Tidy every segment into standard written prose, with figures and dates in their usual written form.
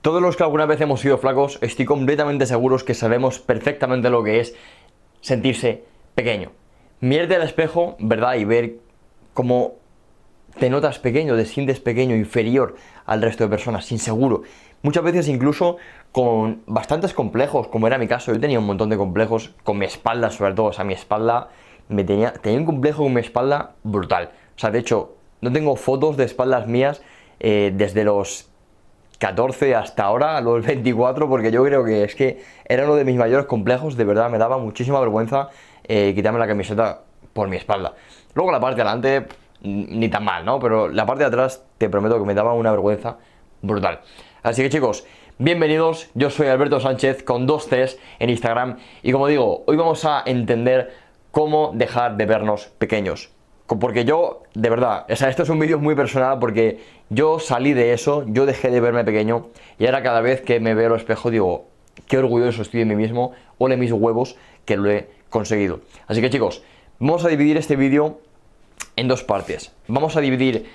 Todos los que alguna vez hemos sido flacos, estoy completamente seguros que sabemos perfectamente lo que es sentirse pequeño. Mirarte al espejo, ¿verdad? Y ver cómo te notas pequeño, te sientes pequeño, inferior al resto de personas, inseguro. Muchas veces incluso con bastantes complejos, como era mi caso. Yo tenía un montón de complejos con mi espalda, sobre todo. O sea, mi espalda, tenía un complejo con mi espalda brutal. O sea, de hecho, no tengo fotos de espaldas mías desde los 14 hasta ahora, a los 24, porque yo creo que es que era uno de mis mayores complejos. De verdad, me daba muchísima vergüenza quitarme la camiseta por mi espalda. Luego la parte de adelante, ni tan mal, ¿no? Pero la parte de atrás, te prometo que me daba una vergüenza brutal. Así que chicos, bienvenidos, yo soy Alberto Sánchez con 2 Cs en Instagram. Y como digo, hoy vamos a entender cómo dejar de vernos pequeños. Porque yo, de verdad, o sea, esto es un vídeo muy personal porque yo salí de eso, yo dejé de verme pequeño y ahora cada vez que me veo al espejo digo, qué orgulloso estoy de mí mismo, ole mis huevos que lo he conseguido. Así que chicos, vamos a dividir este vídeo en 2 partes. Vamos a dividir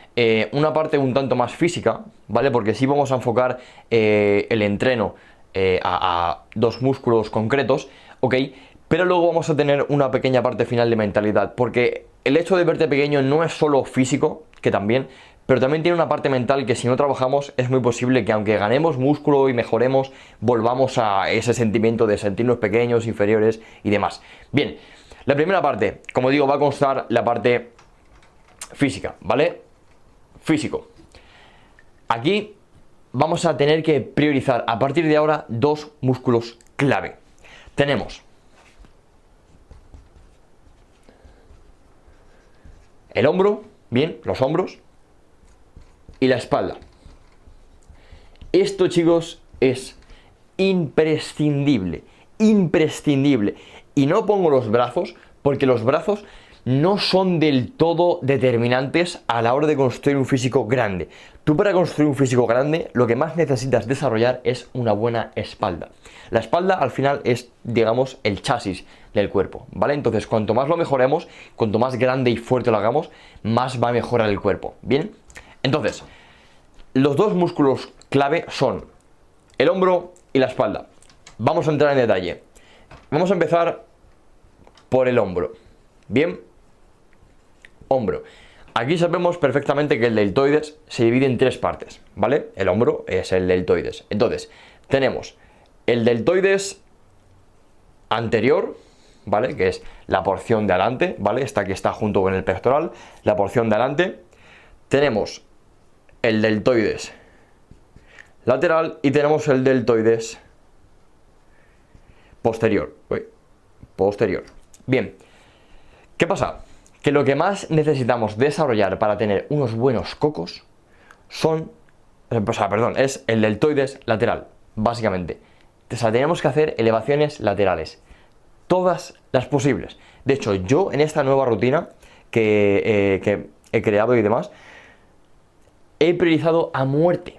una parte un tanto más física, ¿vale? Porque sí vamos a enfocar el entreno a 2 músculos concretos, ¿ok? Pero luego vamos a tener una pequeña parte final de mentalidad, porque el hecho de verte pequeño no es solo físico, que también, pero también tiene una parte mental que si no trabajamos es muy posible que aunque ganemos músculo y mejoremos, volvamos a ese sentimiento de sentirnos pequeños, inferiores y demás. Bien, la primera parte, como digo, va a constar la parte física, ¿vale? Físico. Aquí vamos a tener que priorizar a partir de ahora 2 músculos clave. Tenemos el hombro, bien, los hombros y la espalda. Esto, chicos, es imprescindible, imprescindible. Y no pongo los brazos porque los brazos no son del todo determinantes a la hora de construir un físico grande. Tú, para construir un físico grande, lo que más necesitas desarrollar es una buena espalda. La espalda al final es, digamos, el chasis del cuerpo, ¿vale? Entonces, cuanto más lo mejoremos, cuanto más grande y fuerte lo hagamos, más va a mejorar el cuerpo, ¿bien? Entonces, los 2 músculos clave son el hombro y la espalda. Vamos a entrar en detalle. Vamos a empezar por el hombro, ¿bien? Hombro. Aquí sabemos perfectamente que el deltoides se divide en 3 partes, ¿vale? El hombro es el deltoides. Entonces, tenemos el deltoides anterior, ¿vale? Que es la porción de adelante, ¿vale? Esta que está junto con el pectoral, la porción de adelante. Tenemos el deltoides lateral y tenemos el deltoides posterior. Posterior. Bien, ¿qué pasa? Que lo que más necesitamos desarrollar para tener unos buenos cocos es el deltoides lateral, básicamente. O sea, tenemos que hacer elevaciones laterales, todas las posibles. De hecho, yo en esta nueva rutina que he creado y demás, he priorizado a muerte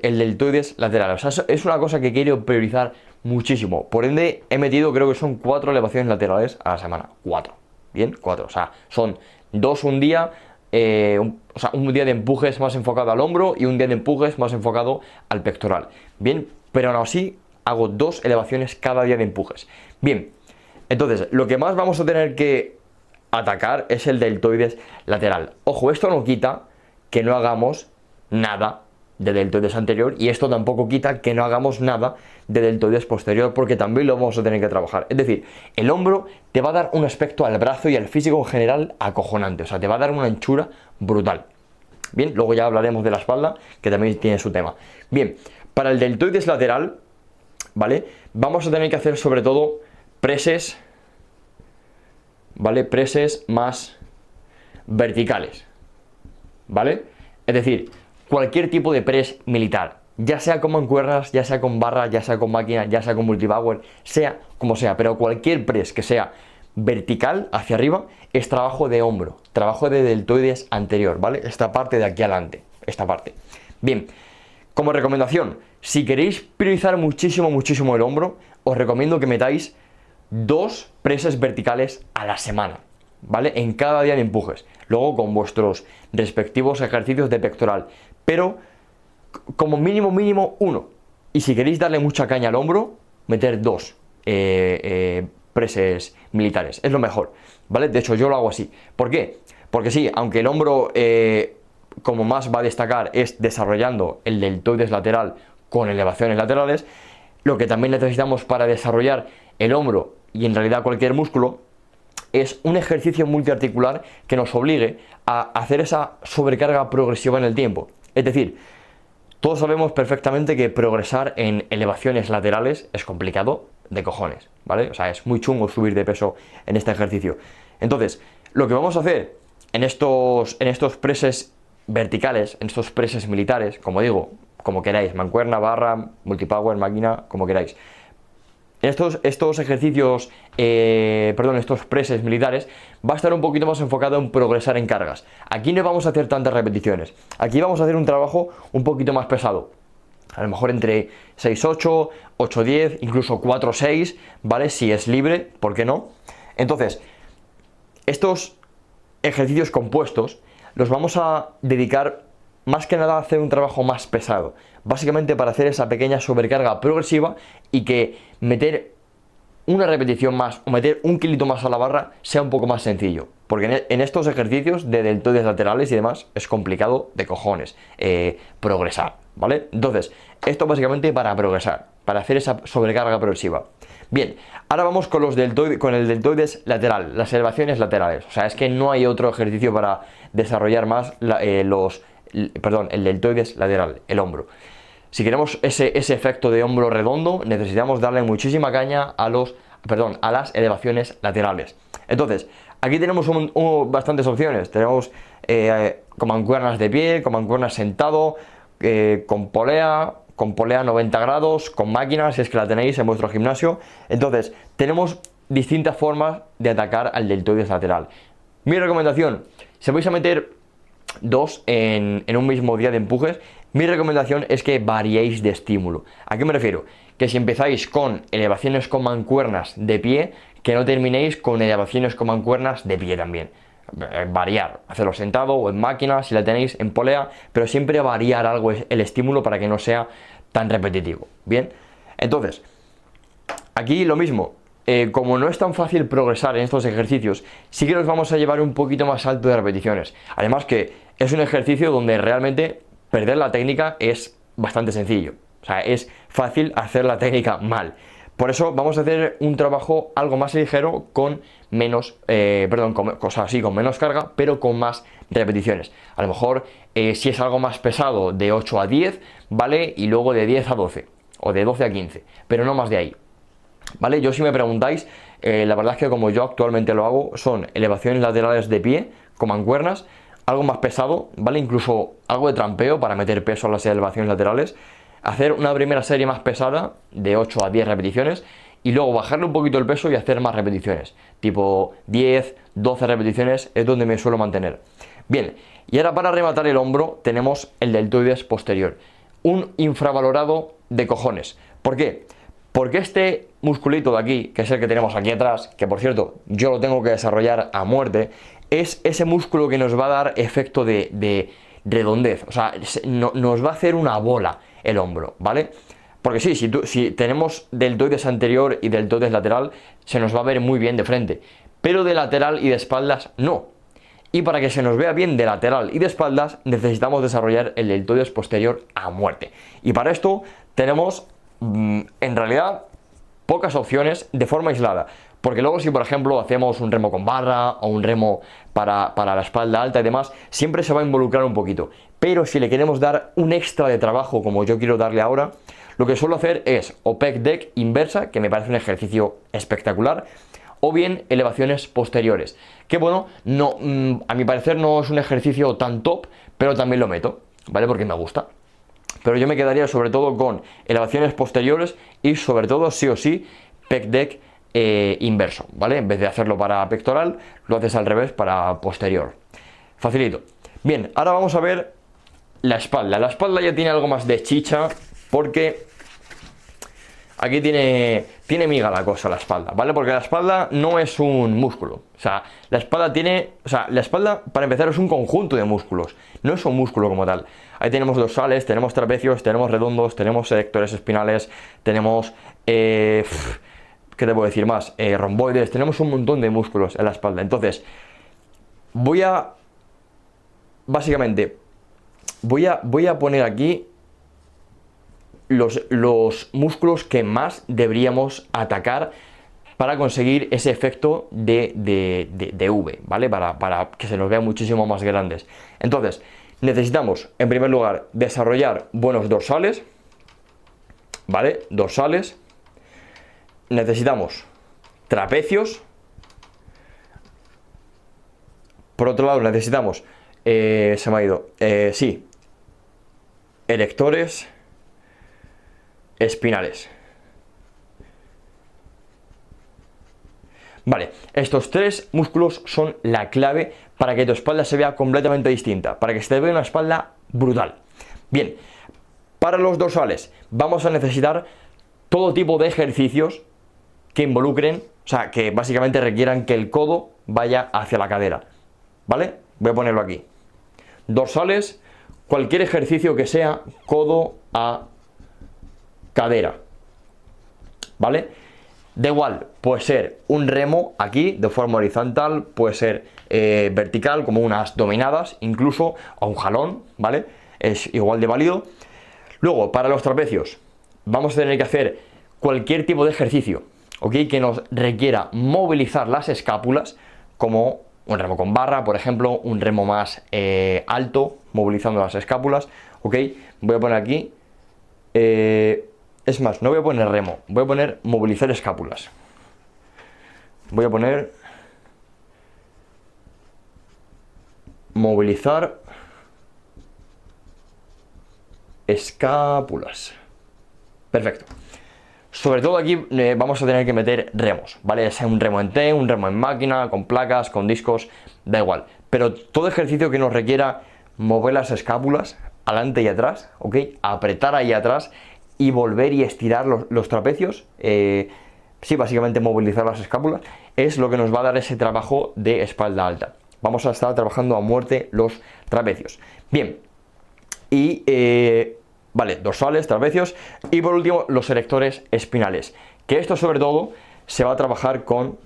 el deltoides lateral. O sea, es una cosa que quiero priorizar muchísimo. Por ende, he metido, creo que son 4 elevaciones laterales a la semana. 4. Bien, 4. O sea, son 2 un día, un día de empujes más enfocado al hombro y un día de empujes más enfocado al pectoral. Bien, pero aún así hago 2 elevaciones cada día de empujes. Bien, entonces, lo que más vamos a tener que atacar es el deltoides lateral. Ojo, esto no quita que no hagamos nada de deltoides anterior, y esto tampoco quita que no hagamos nada de deltoides posterior, porque también lo vamos a tener que trabajar. Es decir, el hombro te va a dar un aspecto al brazo y al físico en general acojonante, o sea, te va a dar una anchura brutal. Bien, luego ya hablaremos de la espalda, que también tiene su tema. Bien, para el deltoides lateral, ¿vale? Vamos a tener que hacer sobre todo preses, ¿vale? Preses más verticales, ¿vale? Es decir, cualquier tipo de press militar, ya sea con mancuernas, ya sea con barra, ya sea con máquina, ya sea con multipower, sea como sea, pero cualquier press que sea vertical hacia arriba es trabajo de hombro, trabajo de deltoides anterior, ¿vale? Esta parte de aquí adelante, esta parte. Bien, como recomendación, si queréis priorizar muchísimo el hombro, os recomiendo que metáis 2 presses verticales a la semana, ¿vale? En cada día de empujes. Luego con vuestros respectivos ejercicios de pectoral. Pero como mínimo 1. Y si queréis darle mucha caña al hombro, meter 2 preses militares. Es lo mejor, ¿vale? De hecho, yo lo hago así. ¿Por qué? Porque sí, aunque el hombro como más va a destacar es desarrollando el deltoides lateral con elevaciones laterales, lo que también necesitamos para desarrollar el hombro y en realidad cualquier músculo es un ejercicio multiarticular que nos obligue a hacer esa sobrecarga progresiva en el tiempo. Es decir, todos sabemos perfectamente que progresar en elevaciones laterales es complicado de cojones, ¿vale? O sea, es muy chungo subir de peso en este ejercicio. Entonces, lo que vamos a hacer en estos preses verticales, en estos preses militares, como digo, como queráis, mancuerna, barra, multipower, máquina, como queráis. Estos ejercicios, estos preses militares, va a estar un poquito más enfocado en progresar en cargas. Aquí no vamos a hacer tantas repeticiones. Aquí vamos a hacer un trabajo un poquito más pesado. A lo mejor entre 6-8, 8-10, incluso 4-6, ¿vale? Si es libre, ¿por qué no? Entonces, estos ejercicios compuestos los vamos a dedicar más que nada a hacer un trabajo más pesado, básicamente para hacer esa pequeña sobrecarga progresiva y que meter una repetición más o meter un kilito más a la barra sea un poco más sencillo, porque en estos ejercicios de deltoides laterales y demás es complicado de cojones progresar, ¿vale? Entonces, esto básicamente para progresar, para hacer esa sobrecarga progresiva. Bien, ahora vamos con el deltoides lateral, las elevaciones laterales. O sea, es que no hay otro ejercicio para desarrollar más el deltoides lateral, el hombro. Si queremos ese efecto de hombro redondo, necesitamos darle muchísima caña a las elevaciones laterales. Entonces, aquí tenemos bastantes opciones. Tenemos con mancuernas de pie, con mancuernas sentado, con polea 90 grados, con máquinas, si es que la tenéis en vuestro gimnasio. Entonces, tenemos distintas formas de atacar al deltoides lateral. Mi recomendación, si vais a meter 2 en un mismo día de empujes, mi recomendación es que variéis de estímulo. ¿A qué me refiero? Que si empezáis con elevaciones con mancuernas de pie, que no terminéis con elevaciones con mancuernas de pie también. Variar, hacerlo sentado o en máquina, si la tenéis en polea, pero siempre variar algo el estímulo para que no sea tan repetitivo. Bien, entonces, aquí lo mismo. Como no es tan fácil progresar en estos ejercicios, sí que los vamos a llevar un poquito más alto de repeticiones. Además que es un ejercicio donde realmente perder la técnica es bastante sencillo. O sea, es fácil hacer la técnica mal. Por eso vamos a hacer un trabajo algo más ligero con menos, con menos carga, pero con más repeticiones. A lo mejor si es algo más pesado, de 8 a 10, ¿vale? Y luego de 10 a 12, o de 12 a 15, pero no más de ahí. ¿Vale? Yo si me preguntáis, la verdad es que como yo actualmente lo hago, son elevaciones laterales de pie con mancuernas, algo más pesado, ¿vale? Incluso algo de trampeo para meter peso a las elevaciones laterales, hacer una primera serie más pesada de 8 a 10 repeticiones y luego bajarle un poquito el peso y hacer más repeticiones, tipo 10, 12 repeticiones es donde me suelo mantener. Bien, y ahora para rematar el hombro tenemos el deltoides posterior, un infravalorado de cojones. ¿Por qué? Porque este musculito de aquí, que es el que tenemos aquí atrás, que por cierto yo lo tengo que desarrollar a muerte, es ese músculo que nos va a dar efecto de redondez, o sea, nos va a hacer una bola el hombro, ¿vale? Porque sí, si tenemos deltoides anterior y deltoides lateral, se nos va a ver muy bien de frente, pero de lateral y de espaldas no. Y para que se nos vea bien de lateral y de espaldas, necesitamos desarrollar el deltoides posterior a muerte. Y para esto tenemos en realidad pocas opciones de forma aislada, porque luego si por ejemplo hacemos un remo con barra o un remo para la espalda alta y demás, siempre se va a involucrar un poquito, pero si le queremos dar un extra de trabajo como yo quiero darle ahora, lo que suelo hacer es o pec deck inversa, que me parece un ejercicio espectacular, o bien elevaciones posteriores, que bueno, no, a mi parecer no es un ejercicio tan top, pero también lo meto, ¿vale? Porque me gusta. Pero yo me quedaría sobre todo con elevaciones posteriores y sobre todo sí o sí pec deck inverso, ¿vale? En vez de hacerlo para pectoral, lo haces al revés para posterior. Facilito. Bien, ahora vamos a ver la espalda. La espalda ya tiene algo más de chicha porque aquí tiene miga la cosa, la espalda, ¿vale? Porque la espalda no es un músculo. O sea, la espalda, para empezar, es un conjunto de músculos. No es un músculo como tal. Ahí tenemos dorsales, tenemos trapecios, tenemos redondos, tenemos erectores espinales, tenemos... ¿qué te puedo decir más? Romboides, tenemos un montón de músculos en la espalda. Entonces, básicamente, voy a poner aquí los músculos que más deberíamos atacar para conseguir ese efecto de V, ¿vale? Para que se nos vea muchísimo más grandes. Entonces, necesitamos, en primer lugar, desarrollar buenos dorsales, ¿vale? Dorsales. Necesitamos trapecios. Por otro lado, necesitamos, se me ha ido, sí, erectores espinales. Vale, estos tres músculos son la clave para que tu espalda se vea completamente distinta, para que se te vea una espalda brutal. Bien, para los dorsales vamos a necesitar todo tipo de ejercicios que involucren, o sea, que básicamente requieran que el codo vaya hacia la cadera, ¿vale? Voy a ponerlo aquí. Dorsales, cualquier ejercicio que sea codo a cadera, ¿vale? Da igual, puede ser un remo aquí de forma horizontal, puede ser vertical como unas dominadas incluso, o un jalón, ¿vale? Es igual de válido. Luego, para los trapecios vamos a tener que hacer cualquier tipo de ejercicio, ¿ok? Que nos requiera movilizar las escápulas, como un remo con barra, por ejemplo, un remo más alto, movilizando las escápulas, ¿ok? Voy a poner aquí... es más, no voy a poner remo, voy a poner movilizar escápulas. Voy a poner movilizar escápulas. Perfecto. Sobre todo aquí vamos a tener que meter remos, ¿vale? Sea un remo en T, un remo en máquina, con placas, con discos, da igual. Pero todo ejercicio que nos requiera mover las escápulas adelante y atrás, ¿ok? Apretar ahí atrás y volver y estirar los trapecios, sí, básicamente movilizar las escápulas, es lo que nos va a dar ese trabajo de espalda alta. Vamos a estar trabajando a muerte los trapecios. Bien, y vale, dorsales, trapecios, y por último los erectores espinales, que esto sobre todo se va a trabajar con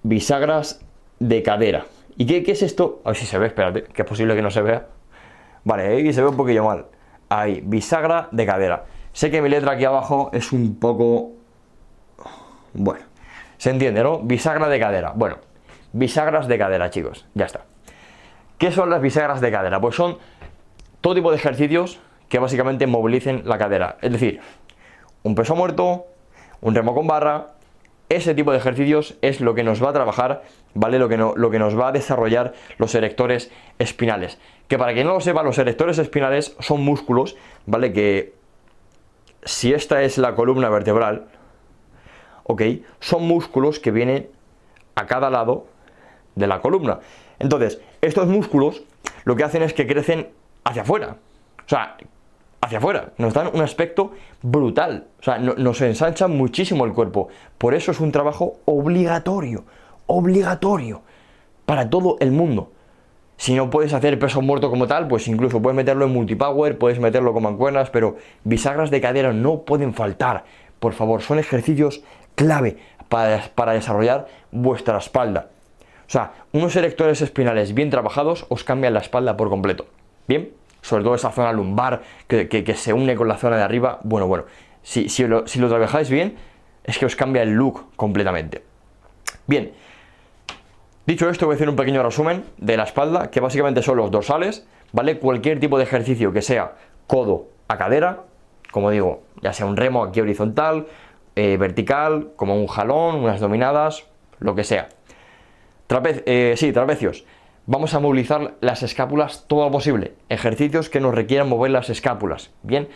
bisagras de cadera. ¿Y qué es esto? A ver si se ve, espérate, que es posible que no se vea. Vale, ahí se ve un poquillo mal. Ahí, bisagra de cadera. Sé que mi letra aquí abajo es un poco... Bueno, se entiende, ¿no? Bisagra de cadera. Bueno, bisagras de cadera, chicos, ya está. ¿Qué son las bisagras de cadera? Pues son todo tipo de ejercicios que básicamente movilicen la cadera. Es decir, un peso muerto, un remo con barra, ese tipo de ejercicios es lo que nos va a trabajar, ¿vale? Lo que nos va a desarrollar los erectores espinales. Que para quien no lo sepa, los erectores espinales son músculos, ¿vale? Que si esta es la columna vertebral, ¿ok? Son músculos que vienen a cada lado de la columna. Entonces, estos músculos lo que hacen es que crecen hacia afuera. O sea, hacia afuera. Nos dan un aspecto brutal. O sea, nos ensancha muchísimo el cuerpo. Por eso es un trabajo obligatorio. Obligatorio. Para todo el mundo. Si no puedes hacer peso muerto como tal, pues incluso puedes meterlo en multipower, puedes meterlo con mancuernas, pero bisagras de cadera no pueden faltar. Por favor, son ejercicios clave para desarrollar vuestra espalda. O sea, unos erectores espinales bien trabajados os cambian la espalda por completo. ¿Bien? Sobre todo esa zona lumbar que se une con la zona de arriba. Bueno, si lo trabajáis bien, es que os cambia el look completamente. Bien, dicho esto, voy a hacer un pequeño resumen de la espalda, que básicamente son los dorsales, ¿vale? Cualquier tipo de ejercicio que sea codo a cadera, como digo, ya sea un remo aquí horizontal, vertical, como un jalón, unas dominadas, lo que sea. Trapecios. Vamos a movilizar las escápulas todo lo posible. Ejercicios que nos requieran mover las escápulas, ¿bien?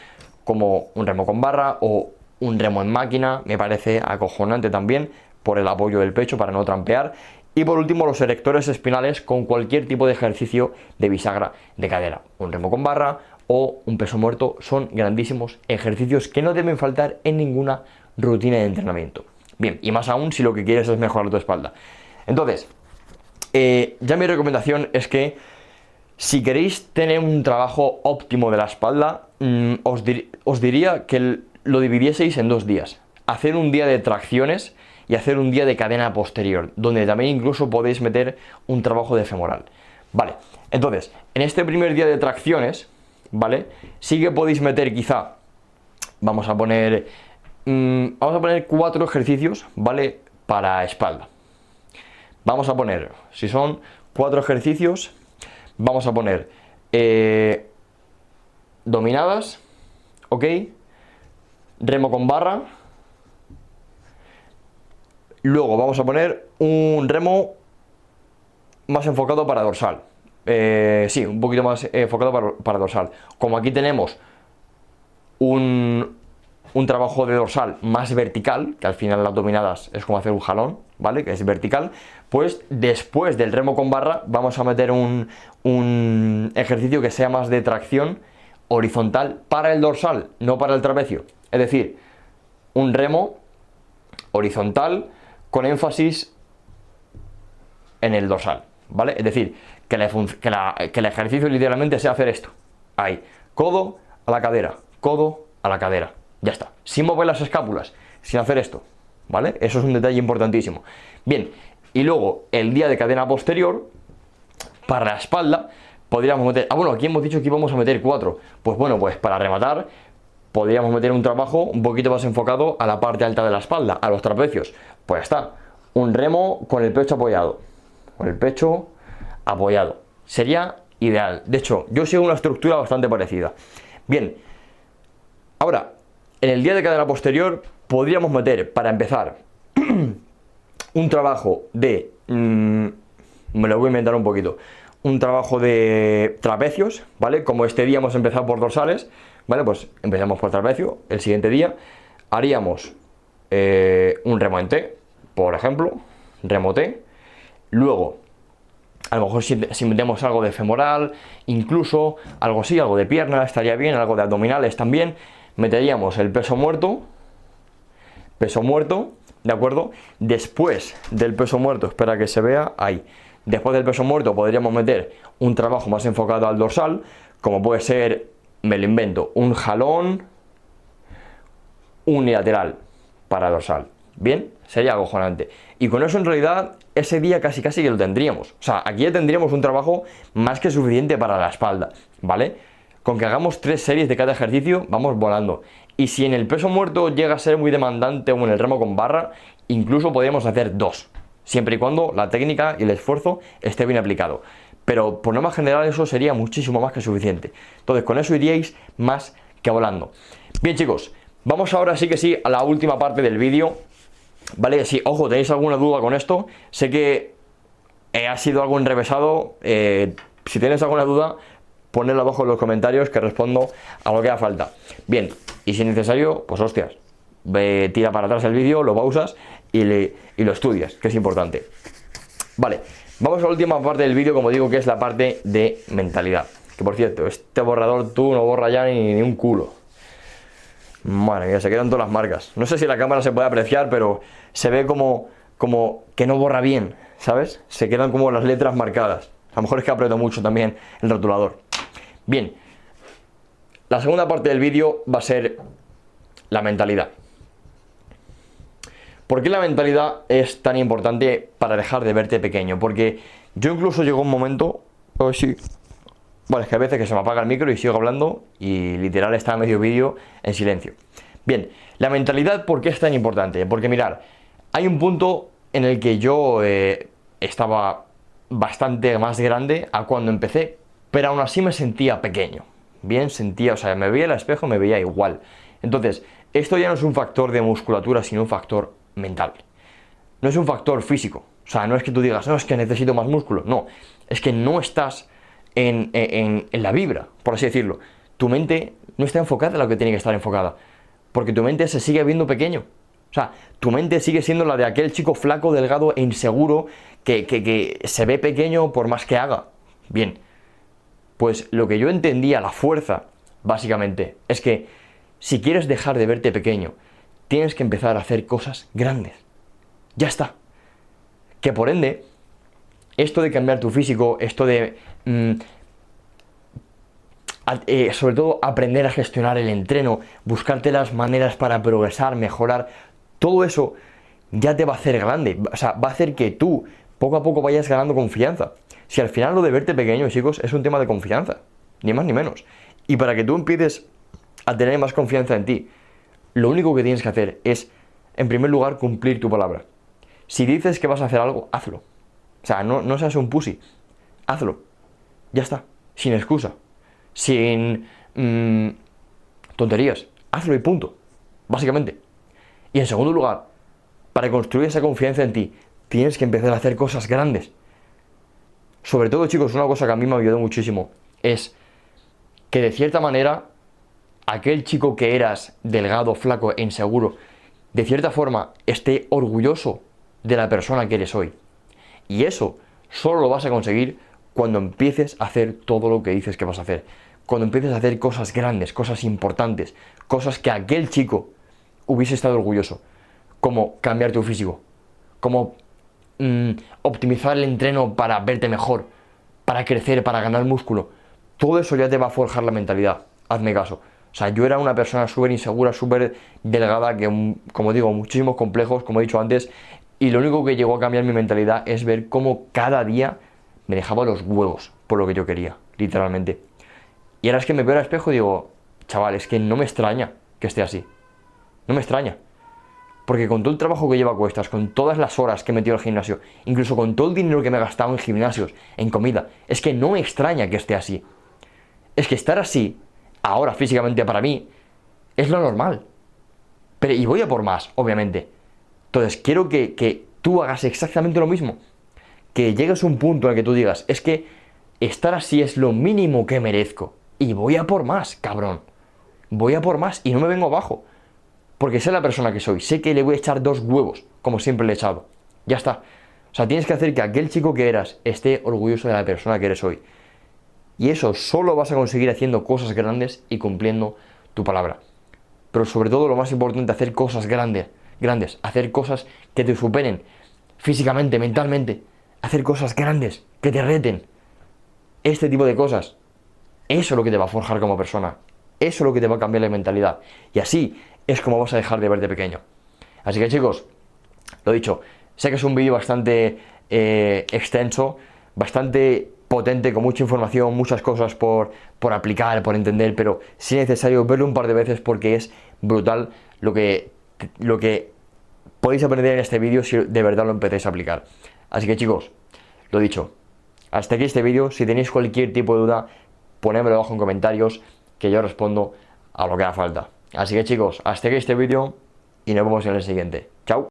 Como un remo con barra o un remo en máquina, me parece acojonante también, por el apoyo del pecho para no trampear. Y por último, los erectores espinales con cualquier tipo de ejercicio de bisagra de cadera. Un remo con barra, o un peso muerto son grandísimos ejercicios que no deben faltar en ninguna rutina de entrenamiento. Bien, y más aún si lo que quieres es mejorar tu espalda. Entonces, ya mi recomendación es que si queréis tener un trabajo óptimo de la espalda, os diría que lo dividieseis en 2 días. Hacer un día de tracciones y hacer un día de cadena posterior, donde también incluso podéis meter un trabajo de femoral. Vale, entonces, en este primer día de tracciones, ¿vale? Sí que podéis meter quizá, vamos a poner 4 ejercicios, ¿vale? Para espalda. Vamos a poner, si son 4 ejercicios, vamos a poner dominadas, ¿ok? Remo con barra. Luego vamos a poner un remo más enfocado para dorsal. Sí, un poquito más enfocado para dorsal. Como aquí tenemos un trabajo de dorsal más vertical, que al final las dominadas es como hacer un jalón, ¿vale? Que es vertical, pues después del remo con barra vamos a meter un ejercicio que sea más de tracción horizontal para el dorsal, no para el trapecio. Es decir, un remo horizontal con énfasis en el dorsal, ¿vale? Es decir, que el ejercicio literalmente sea hacer esto. Ahí, codo a la cadera, codo a la cadera. Ya está, sin mover las escápulas, sin hacer esto, ¿vale? Eso es un detalle importantísimo. Bien, y luego el día de cadena posterior, para la espalda, podríamos meter... bueno, aquí hemos dicho que íbamos a meter 4. Pues bueno, pues para rematar, podríamos meter un trabajo un poquito más enfocado a la parte alta de la espalda, a los trapecios. Pues ya está, un remo con el pecho apoyado. Con el pecho apoyado. Sería ideal. De hecho, yo sigo una estructura bastante parecida. Bien, ahora... En el día de cadena posterior podríamos meter, para empezar, un trabajo de... me lo voy a inventar un poquito. Un trabajo de trapecios, ¿vale? Como este día hemos empezado por dorsales, ¿vale? Pues empezamos por trapecio. El siguiente día haríamos un remo en T, por ejemplo. Remo T. Luego, a lo mejor si metemos algo de femoral, incluso algo así, algo de pierna, estaría bien, algo de abdominales también. Meteríamos el peso muerto, ¿de acuerdo? Después del peso muerto, espera que se vea, ahí. Después del peso muerto podríamos meter un trabajo más enfocado al dorsal, como puede ser, me lo invento, un jalón unilateral para dorsal. Bien, sería acojonante. Y con eso en realidad ese día casi que lo tendríamos. O sea, aquí ya tendríamos un trabajo más que suficiente para la espalda, ¿vale? Con que hagamos 3 series de cada ejercicio, vamos volando. Y si en el peso muerto llega a ser muy demandante o en el remo con barra, incluso podríamos hacer 2, siempre y cuando la técnica y el esfuerzo esté bien aplicado. Pero por norma general eso sería muchísimo más que suficiente. Entonces con eso iríais más que volando. Bien chicos, vamos ahora sí que sí a la última parte del vídeo. Vale, si, ojo, tenéis alguna duda con esto, sé que ha sido algo enrevesado, si tenéis alguna duda, ponedla abajo en los comentarios que respondo a lo que haga falta. Bien, y si es necesario, pues hostias, tira para atrás el vídeo, lo pausas y lo estudias, que es importante. Vale, vamos a la última parte del vídeo, como digo, que es la parte de mentalidad. Que por cierto, este borrador tú no borra ya ni un culo. Bueno, ya se quedan todas las marcas. No sé si la cámara se puede apreciar, pero se ve como que no borra bien, ¿sabes? Se quedan como las letras marcadas. A lo mejor es que aprieto mucho también el rotulador. Bien, la segunda parte del vídeo va a ser la mentalidad. ¿Por qué la mentalidad es tan importante para dejar de verte pequeño? Porque yo incluso llegó un momento... Oh, sí. Vale, es que a veces que se me apaga el micro y sigo hablando y literal está medio vídeo en silencio. Bien, la mentalidad, ¿por qué es tan importante? Porque mirad, hay un punto en el que yo estaba bastante más grande a cuando empecé, pero aún así me sentía pequeño. Bien, sentía, o sea, me veía al espejo, me veía igual. Entonces, esto ya no es un factor de musculatura, sino un factor mental. No es un factor físico. O sea, no es que tú digas, no, es que necesito más músculo. No, es que no estás en la vibra, por así decirlo. Tu mente no está enfocada en lo que tiene que estar enfocada, porque tu mente se sigue viendo pequeño. O sea, tu mente sigue siendo la de aquel chico flaco, delgado e inseguro que se ve pequeño por más que haga. Bien, pues lo que yo entendía, la fuerza básicamente. Es que si quieres dejar de verte pequeño, tienes que empezar a hacer cosas grandes. Ya está. Que por ende, esto de cambiar tu físico, esto de sobre todo aprender a gestionar el entreno, buscarte las maneras para progresar, mejorar, todo eso ya te va a hacer grande, o sea, va a hacer que tú poco a poco vayas ganando confianza. Si al final lo de verte pequeño, chicos, es un tema de confianza, ni más ni menos. Y para que tú empieces a tener más confianza en ti, lo único que tienes que hacer es, en primer lugar, cumplir tu palabra. Si dices que vas a hacer algo, hazlo. O sea, no seas un pussy, hazlo. Ya está, sin excusa, sin tonterías, hazlo y punto, básicamente. Y en segundo lugar, para construir esa confianza en ti, tienes que empezar a hacer cosas grandes. Sobre todo, chicos, una cosa que a mí me ayudó muchísimo es que de cierta manera, aquel chico que eras delgado, flaco e inseguro, de cierta forma esté orgulloso de la persona que eres hoy. Y eso solo lo vas a conseguir cuando empieces a hacer todo lo que dices que vas a hacer. Cuando empieces a hacer cosas grandes, cosas importantes, cosas que aquel chico hubiese estado orgulloso. Como cambiar tu físico, como optimizar el entreno para verte mejor, para crecer, para ganar músculo. Todo eso ya te va a forjar la mentalidad, hazme caso. O sea, yo era una persona súper insegura, súper delgada, que, como digo, muchísimos complejos, como he dicho antes, y lo único que llegó a cambiar mi mentalidad es ver cómo cada día me dejaba los huevos por lo que yo quería, literalmente. Y ahora es que me veo al espejo y digo, chaval, es que no me extraña que esté así. No me extraña. Porque con todo el trabajo que lleva a cuestas, con todas las horas que he metido al gimnasio, incluso con todo el dinero que me he gastado en gimnasios, en comida, es que no me extraña que esté así. Es que estar así, ahora físicamente para mí, es lo normal. Pero, y voy a por más, obviamente. Entonces, quiero que tú hagas exactamente lo mismo. Que llegues a un punto en el que tú digas, es que estar así es lo mínimo que merezco. Y voy a por más, cabrón. Voy a por más y no me vengo abajo. Porque sé la persona que soy, sé que le voy a echar 2 huevos, como siempre le he echado. Ya está. O sea, tienes que hacer que aquel chico que eras esté orgulloso de la persona que eres hoy. Y eso solo vas a conseguir haciendo cosas grandes y cumpliendo tu palabra. Pero sobre todo lo más importante, hacer cosas grandes, hacer cosas que te superen físicamente, mentalmente, hacer cosas grandes, que te reten. Este tipo de cosas, eso es lo que te va a forjar como persona. Eso es lo que te va a cambiar la mentalidad. Y así es como vas a dejar de verte pequeño. Así que, chicos, lo dicho, sé que es un vídeo bastante extenso, bastante potente, con mucha información, muchas cosas por aplicar, por entender, pero sí es necesario verlo un par de veces porque es brutal lo que podéis aprender en este vídeo si de verdad lo empezáis a aplicar. Así que, chicos, lo dicho, hasta aquí este vídeo. Si tenéis cualquier tipo de duda, ponedmelo abajo en comentarios, que yo respondo a lo que haga falta. Así que, chicos, hasta aquí este vídeo y nos vemos en el siguiente. Chao.